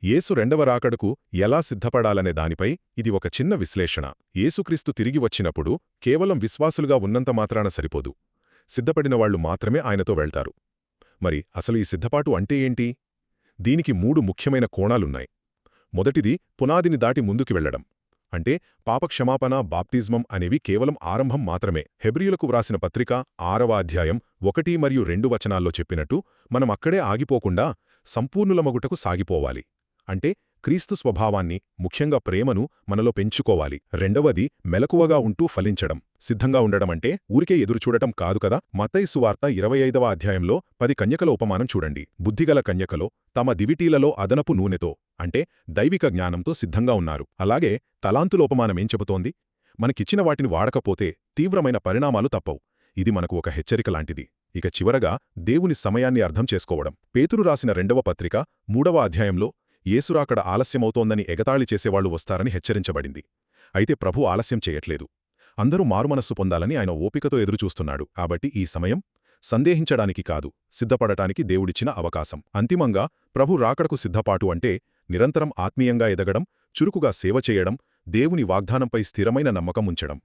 యేసు రెండవ రాకడకు ఎలా సిద్ధపడాలనే దానిపై ఇది ఒక చిన్న విశ్లేషణ. యేసుక్రీస్తు తిరిగి వచ్చినప్పుడు కేవలం విశ్వాసులుగా ఉన్నంత మాత్రాన సరిపోదు. సిద్ధపడినవాళ్లు మాత్రమే ఆయనతో వెళ్తారు. మరి అసలు ఈ సిద్ధపాటు అంటే ఏంటి? దీనికి 3 ముఖ్యమైన కోణాలున్నాయి. మొదటిది పునాదిని దాటి ముందుకు వెళ్లడం. అంటే పాపక్షమాపణ, బాప్టిజమం అనేవి కేవలం ఆరంభం మాత్రమే. హెబ్రీయులకు వ్రాసిన పత్రిక 6వ అధ్యాయం 1 మరియు 2 వచనాల్లో చెప్పినట్టు మనం అక్కడే ఆగిపోకుండా సంపూర్ణులమగుటకు సాగిపోవాలి. అంటే క్రీస్తు స్వభావాన్ని, ముఖ్యంగా ప్రేమను మనలో పెంచుకోవాలి. రెండవది మెలకువగా ఉంటూ ఫలించడం. సిద్ధంగా ఉండడమంటే ఊరికే ఎదురుచూడటం కాదు కదా. మత్తయి సువార్త 25వ అధ్యాయంలో 10 కన్యకల ఉపమానం చూడండి. బుద్ధిగల కన్యకలో తమ దివిటీలలో అదనపు నూనెతో, అంటే దైవిక జ్ఞానంతో సిద్ధంగా ఉన్నారు. అలాగే తలాంతులోపమానమేం చెబుతోంది? మనకిచ్చిన వాటిని వాడకపోతే తీవ్రమైన పరిణామాలు తప్పవు. ఇది మనకు ఒక హెచ్చరిక లాంటిది. ఇక చివరగా దేవుని సమయాన్ని అర్థం చేసుకోవడం. పేతురు రాసిన 2వ పత్రిక 3వ అధ్యాయంలో యేసురాకడ ఆలస్యమవుతోందని ఎగతాళి చేసేవాళ్లు వస్తారని హెచ్చరించబడింది. అయితే ప్రభు ఆలస్యం చేయట్లేదు. అందరూ మారుమనస్సు పొందాలని ఆయన ఓపికతో ఎదురుచూస్తున్నాడు. కాబట్టి ఈ సమయం సందేహించడానికి కాదు, సిద్ధపడటానికి దేవుడిచ్చిన అవకాశం. అంతిమంగా ప్రభు రాకడకు సిద్ధపాటు అంటే నిరంతరం ఆత్మీయంగా ఎదగడం, చురుకుగా సేవ చేయడం, దేవుని వాగ్దానంపై స్థిరమైన నమ్మకం ఉంచడం.